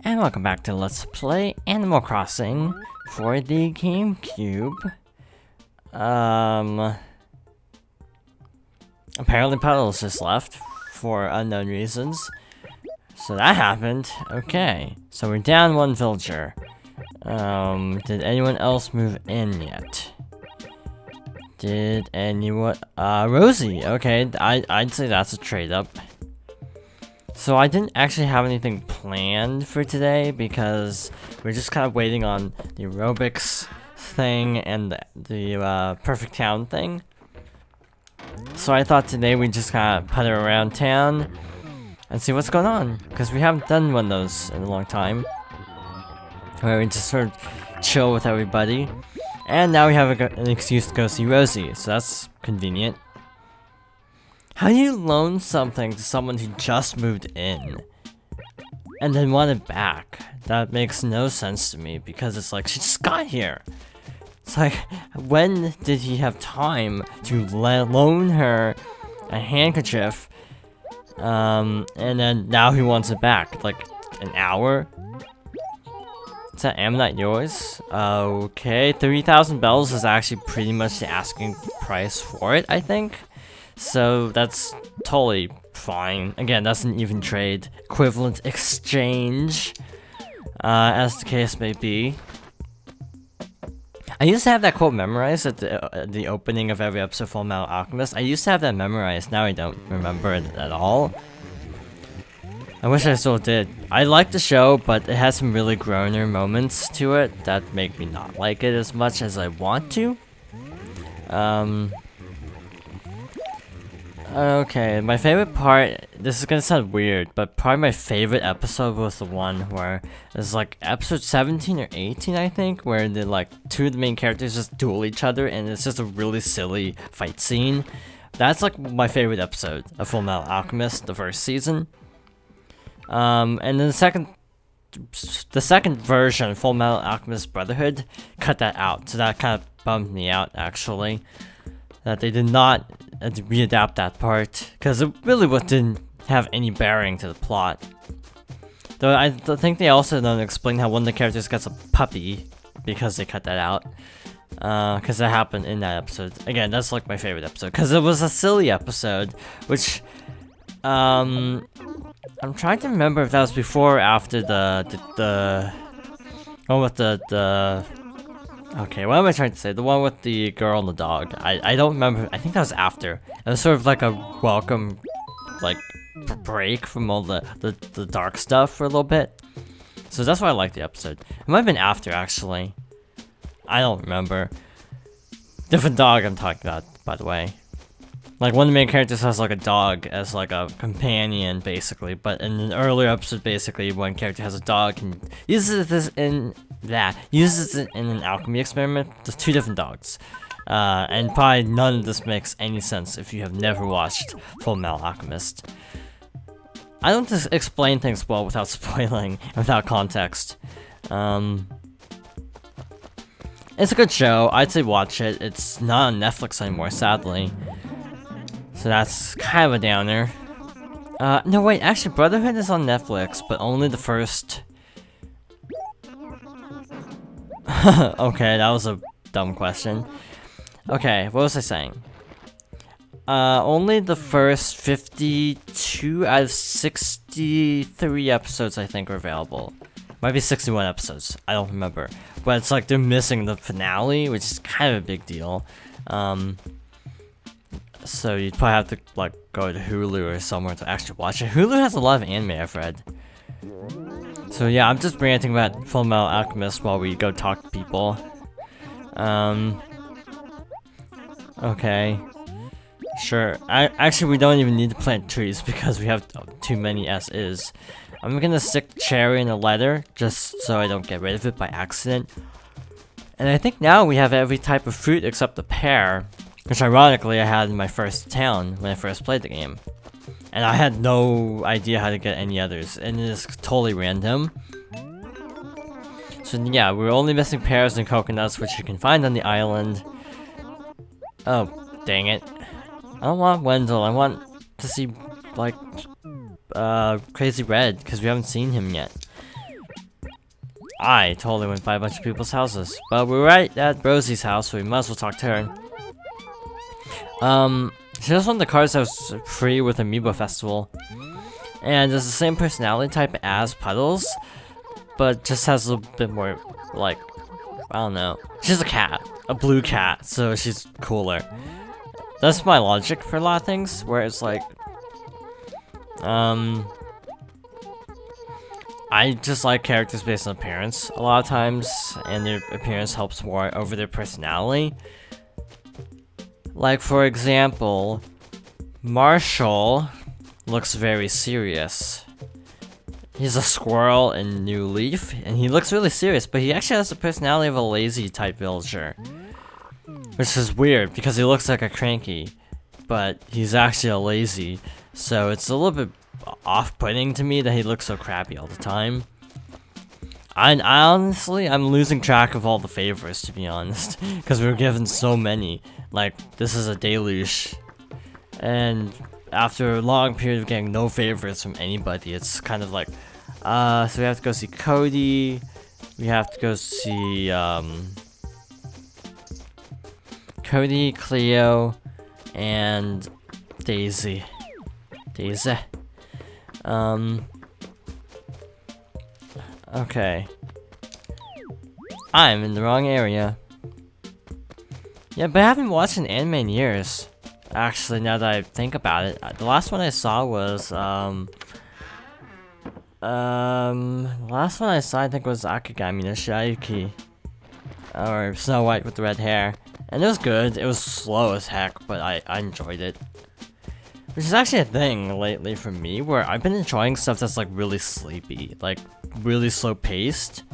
And welcome back to Let's Play Animal Crossing for the GameCube. Apparently Puddles just left for unknown reasons. So that happened. Okay, so we're down one villager. Did anyone else move in yet? Did anyone? Rosie. Okay, I'd say that's a trade up. So I didn't actually have anything planned for today because we're just kind of waiting on the aerobics thing and the perfect town thing. So I thought today we'd just kind of putter around town and see what's going on, because we haven't done one of those in a long time, where we just sort of chill with everybody. And now we have an excuse to go see Rosie, so that's convenient. How do you loan something to someone who just moved in and then want it back? That makes no sense to me, because it's like, she just got here. It's like, when did he have time to loan her a handkerchief, and then now he wants it back? Like, an hour? Is that Ammonite yours? Okay, 3,000 bells is actually pretty much the asking price for it, I think. So that's totally fine. Again, that's an even trade, equivalent exchange, as the case may be. I used to have that quote memorized at the opening of every episode of Full Metal Alchemist. I used to have that memorized, now I don't remember it at all. I wish I still did. I like the show, but it has some really groaner moments to it that make me not like it as much as I want to. Okay, my favorite part, this is gonna sound weird, but probably my favorite episode was the one where it's like episode 17 or 18, I think, where the two of the main characters just duel each other and it's just a really silly fight scene. That's like my favorite episode of Full Metal Alchemist, the first season. And then the second version, Full Metal Alchemist Brotherhood, cut that out, so that kind of bummed me out actually, that they did not readapt that part, because it really didn't have any bearing to the plot. Though I think they also don't explain how one of the characters gets a puppy, because they cut that out. Because that happened in that episode. Again, that's like my favorite episode, because it was a silly episode, which, I'm trying to remember if that was before or after the one with the okay, what am I trying to say? The one with the girl and the dog. I don't remember. I think that was after. It was sort of like a welcome, break from all the dark stuff for a little bit. So that's why I like the episode. It might have been after, actually. I don't remember. Different dog I'm talking about, by the way. Like, one of the main characters has like a dog as like a companion, basically. But in an earlier episode, basically, one character has a dog and uses it in an alchemy experiment. There's two different dogs. And probably none of this makes any sense if you have never watched Full Metal Alchemist. I don't just explain things well without spoiling, without context. It's a good show. I'd say watch it. It's not on Netflix anymore, sadly. So that's kind of a downer. No wait, actually Brotherhood is on Netflix, but only the first... Okay, that was a dumb question. Okay, what was I saying? Only the first 52 out of 63 episodes I think are available. Might be 61 episodes, I don't remember. But it's like they're missing the finale, which is kind of a big deal. So you'd probably have to go to Hulu or somewhere to actually watch it. Hulu has a lot of anime, I've read. So yeah, I'm just ranting about Full Metal Alchemist while we go talk to people. Okay. Sure. Actually, we don't even need to plant trees because we have too many as is. I'm gonna stick cherry in a letter just so I don't get rid of it by accident. And I think now we have every type of fruit except the pear, which ironically I had in my first town when I first played the game. And I had no idea how to get any others, and it is totally random. So yeah, we're only missing pears and coconuts, which you can find on the island. Oh, dang it. I don't want Wendell, I want to see, Crazy Red, because we haven't seen him yet. I totally went by a bunch of people's houses. But we're right at Rosie's house, so we might as well talk to her. She has one of the cards that was free with Amiibo Festival. And it's the same personality type as Puddles, but just has a little bit more, like, I don't know. She's a cat. A blue cat, so she's cooler. That's my logic for a lot of things, where it's like, I just like characters based on appearance a lot of times, and their appearance helps more over their personality. Like, for example, Marshall looks very serious. He's a squirrel in New Leaf, and he looks really serious, but he actually has the personality of a lazy type villager. Which is weird, because he looks like a cranky, but he's actually a lazy, so it's a little bit off-putting to me that he looks so crappy all the time. I honestly, I'm losing track of all the favorites, to be honest, because we were given so many. Like, this is a deluge, and after a long period of getting no favorites from anybody, it's kind of like, so we have to go see Cody, we have to go see, Cody, Cleo, and Daisy. Okay. I'm in the wrong area. Yeah, but I haven't watched an anime in years. Actually, now that I think about it, the last one I saw was, the last one I saw I think was Akagami no Shiaki. Or Snow White with the red hair. And it was good, it was slow as heck, but I enjoyed it. Which is actually a thing lately for me, where I've been enjoying stuff that's like really sleepy, like really slow paced.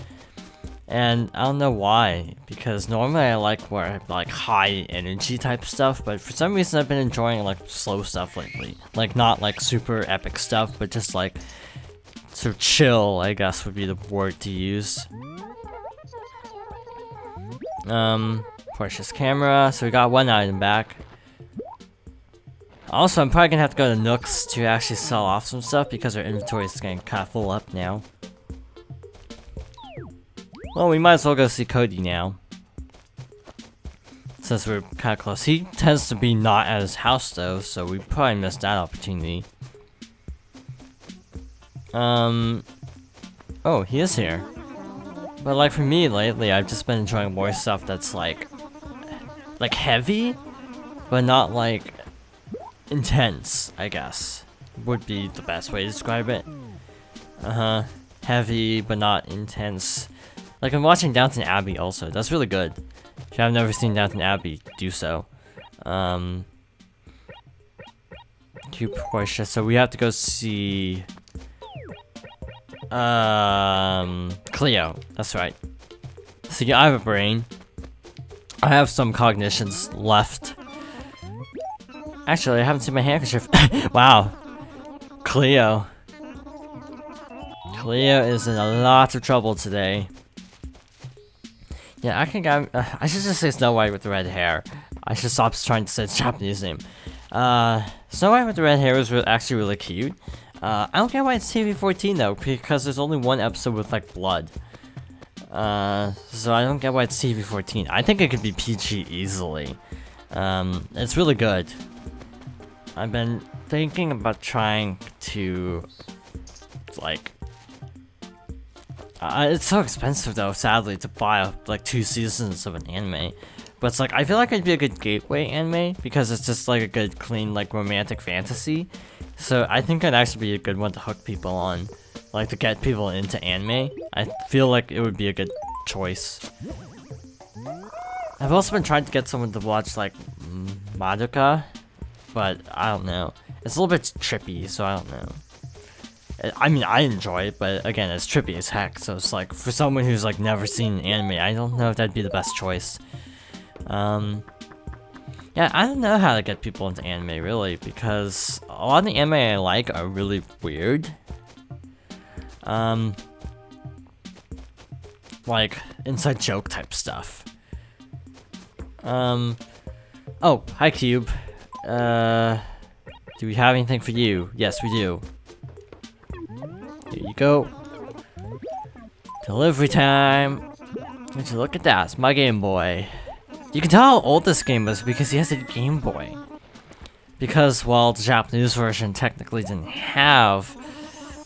And I don't know why, because normally I like more like high energy type stuff, but for some reason I've been enjoying like slow stuff lately. Like not like super epic stuff, but just like sort of chill, I guess would be the word to use. Porsche's camera, so we got one item back. Also, I'm probably gonna have to go to Nooks to actually sell off some stuff because our inventory is getting kind of full up now. Well, we might as well go see Cody now, since we're kind of close. He tends to be not at his house though, so we probably missed that opportunity. Oh, he is here. But like for me lately, I've just been enjoying more stuff that's like heavy, but not like intense, I guess. Would be the best way to describe it. Heavy, but not intense. Like, I'm watching Downton Abbey also. That's really good. If you have never seen Downton Abbey, do so. To Portia. So we have to go see Cleo. That's right. So yeah, I have a brain. I have some cognitions left. Actually, I haven't seen my handkerchief. Wow. Cleo. Cleo is in a lot of trouble today. Yeah, I think I should just say Snow White with the red hair. I should stop trying to say its Japanese name. Snow White with the red hair is actually really cute. I don't get why it's TV-14 though, because there's only one episode with like blood. So I don't get why it's TV-14. I think it could be PG easily. It's really good. I've been thinking about trying to, like, it's so expensive though, sadly, to buy like 2 seasons of an anime. But it's like, I feel like it'd be a good gateway anime, because it's just like a good, clean, like, romantic fantasy. So I think it'd actually be a good one to hook people on, like, to get people into anime. I feel like it would be a good choice. I've also been trying to get someone to watch, like, Madoka, but I don't know. It's a little bit trippy, so I don't know. I mean, I enjoy it, but again, it's trippy as heck, so it's like, for someone who's like never seen anime, I don't know if that'd be the best choice. Yeah, I don't know how to get people into anime, really, because a lot of the anime I like are really weird. Like, inside joke type stuff. Oh, hi Cube. Do we have anything for you? Yes, we do. Here you go. Delivery time! Would you look at that? It's my Game Boy. You can tell how old this game is because he has a Game Boy. Because, well, the Japanese version technically didn't have...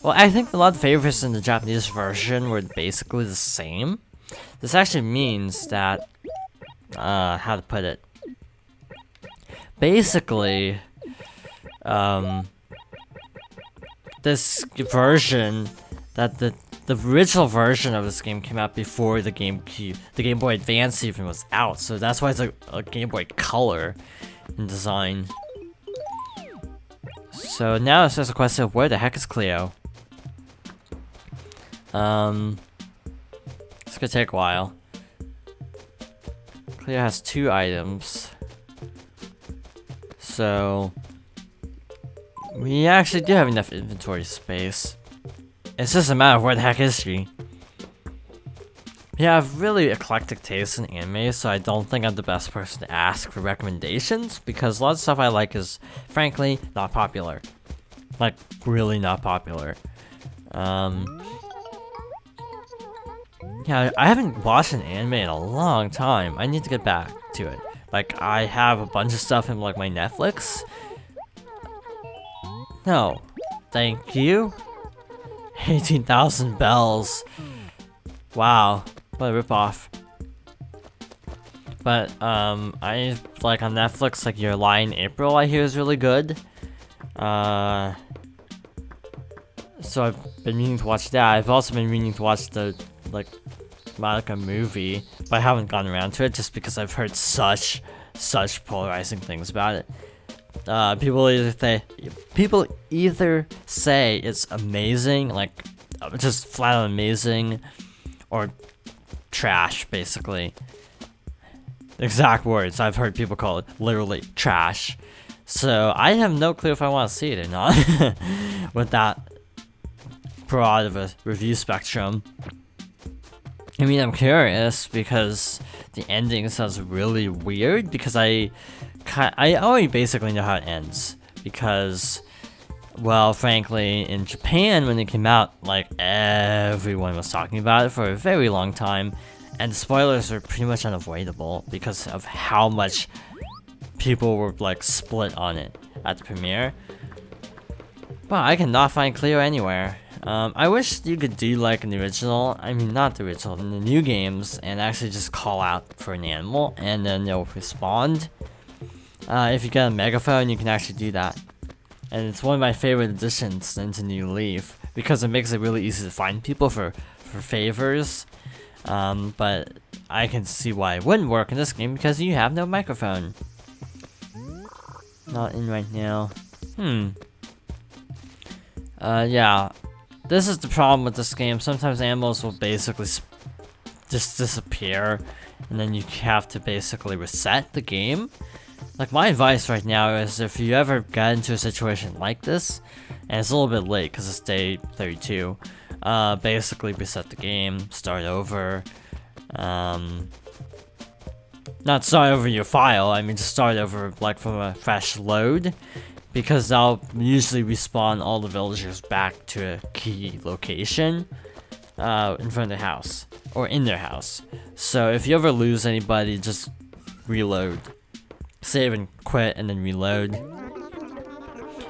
Well, I think a lot of favorites in the Japanese version were basically the same. This actually means that... how to put it? Basically... this version... that the original version of this game came out before the Game Boy Advance even was out, so that's why it's a Game Boy Color in design. So now it's just a question of where the heck is Cleo? It's gonna take a while. Cleo has 2 items. So we actually do have enough inventory space. It's just a matter of where the heck is she? Yeah, I have really eclectic taste in anime, so I don't think I'm the best person to ask for recommendations, because a lot of stuff I like is, frankly, not popular. Like, really not popular. Yeah, I haven't watched an anime in a long time. I need to get back to it. Like, I have a bunch of stuff in, like, my Netflix. No. Thank you. 18,000 bells. Wow, what a ripoff. But I like on Netflix, like Your Lie in April, I hear is really good. So I've been meaning to watch that. I've also been meaning to watch the like Madoka movie, but I haven't gotten around to it just because I've heard such polarizing things about it. People either say it's amazing, like just flat out amazing, or trash, basically. Exact words I've heard people call it, literally trash. So I have no clue if I want to see it or not with that broad of a review spectrum. I mean, I'm curious because the ending sounds really weird because I already basically know how it ends, because, well, frankly, in Japan, when it came out, like, everyone was talking about it for a very long time, and spoilers are pretty much unavoidable because of how much people were, like, split on it at the premiere. Wow, I cannot find Cleo anywhere. I wish you could do, like, an original, I mean, not the original, in the new games, and actually just call out for an animal, and then they'll respond. If you get a megaphone, you can actually do that. And it's one of my favorite additions into New Leaf, because it makes it really easy to find people for favors. But I can see why it wouldn't work in this game, because you have no microphone. Not in right now. Yeah. This is the problem with this game. Sometimes animals will basically just disappear, and then you have to basically reset the game. Like, my advice right now is if you ever get into a situation like this, and it's a little bit late because it's day 32, basically reset the game, start over. Not start over your file, I mean just start over like from a fresh load, because that'll usually respawn all the villagers back to a key location in front of the house, or in their house. So if you ever lose anybody, just reload. Save and quit, and then reload.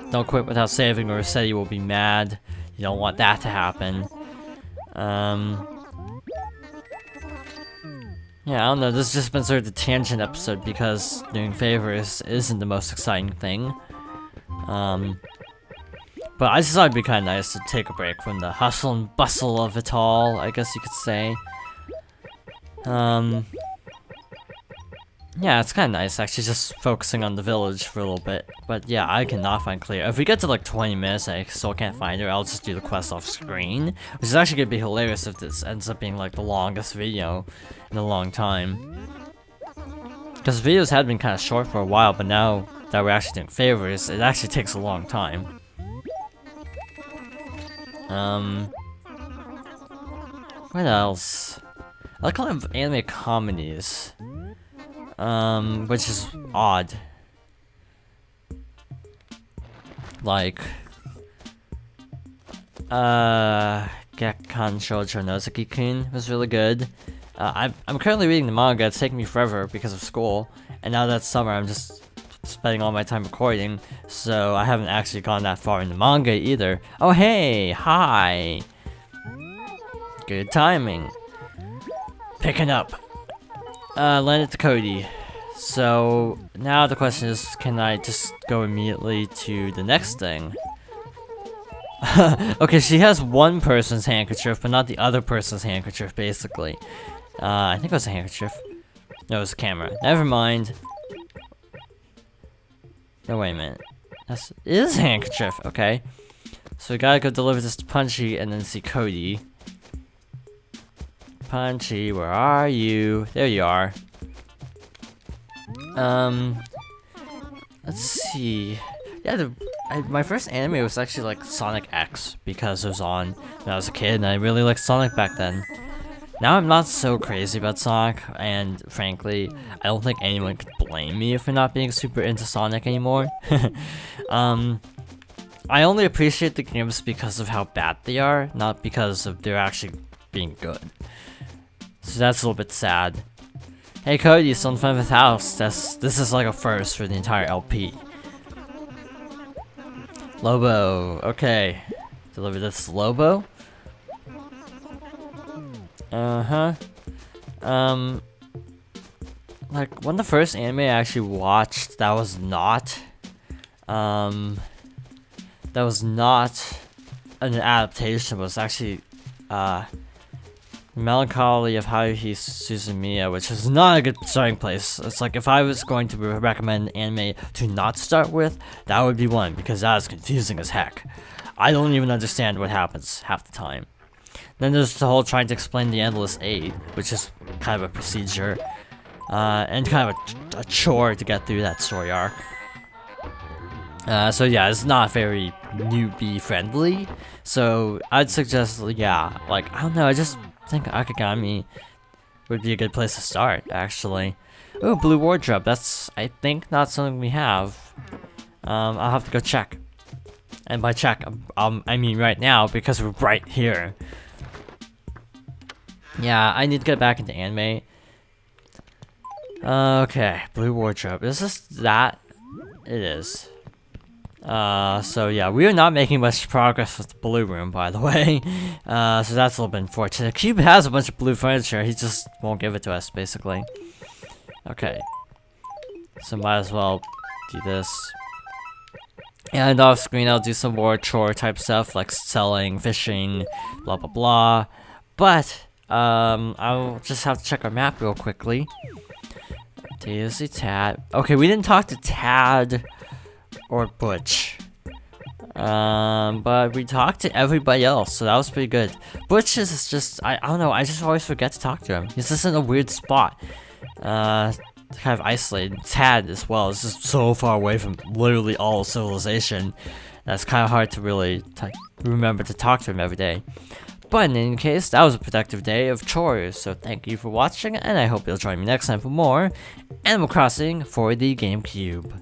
Don't quit without saving, or Seti will be mad. You don't want that to happen. Yeah, I don't know, this has just been sort of the tangent episode, because doing favors isn't the most exciting thing. But I just thought it'd be kind of nice to take a break from the hustle and bustle of it all, I guess you could say. Yeah, it's kind of nice actually just focusing on the village for a little bit. But yeah, I cannot find Cleo. If we get to like 20 minutes and I still can't find her, I'll just do the quest off screen. Which is actually going to be hilarious if this ends up being like the longest video in a long time. Because videos had been kind of short for a while, but now that we're actually doing favors, it actually takes a long time. What else? I like a lot of anime comedies. Which is odd. Like, Gekkan Shoujo Nozaki-kun was really good. I'm currently reading the manga. It's taking me forever because of school, and now that summer I'm just spending all my time recording, so I haven't actually gone that far in the manga either. Oh hey, hi! Good timing. Picking up. Lend it to Cody. So now the question is, can I just go immediately to the next thing? Okay, she has one person's handkerchief, but not the other person's handkerchief, basically. I think it was a handkerchief. No, it was a camera. Never mind. No, wait a minute. It is a handkerchief, okay. So we gotta go deliver this to Punchy and then see Cody. Punchy, where are you? There you are. Let's see. Yeah, my first anime was actually like Sonic X because it was on when I was a kid and I really liked Sonic back then. Now I'm not so crazy about Sonic, and frankly, I don't think anyone could blame me for not being super into Sonic anymore. I only appreciate the games because of how bad they are, not because of they're actually being good. So that's a little bit sad. Hey Cody, still in front of his house. This is like a first for the entire LP. Lobo, okay. Deliver this to Lobo. Like one of the first anime I actually watched that was not an adaptation was actually Melancholy of Haruhi Suzumiya, which is not a good starting place. It's like if I was going to recommend an anime to not start with, that would be one, because that is confusing as heck. I don't even understand what happens half the time. Then there's the whole trying to explain the Endless 8, which is kind of a procedure, and kind of a chore to get through that story arc. So yeah, it's not very newbie friendly, so I'd suggest, yeah, like, I don't know, I just think Akagami would be a good place to start, actually. Ooh, Blue Wardrobe, that's, I think, not something we have. I'll have to go check. And by check, I mean right now, because we're right here. Yeah, I need to get back into anime. Okay, Blue Wardrobe. Is this that? It is. So yeah, we are not making much progress with the blue room, by the way. So that's a little bit unfortunate. Cube has a bunch of blue furniture, he just won't give it to us, basically. Okay. So might as well do this. And off screen, I'll do some more chore type stuff, like selling, fishing, blah blah blah. But, I'll just have to check our map real quickly. Daisy, Tad. Okay, we didn't talk to Tad or Butch. But we talked to everybody else, so that was pretty good. Butch is just, I don't know, I just always forget to talk to him. He's just in a weird spot. Kind of isolated. Tad as well, it's just so far away from literally all civilization. That's kind of hard to really remember to talk to him every day. But in any case, that was a productive day of chores, so thank you for watching, and I hope you'll join me next time for more Animal Crossing for the GameCube.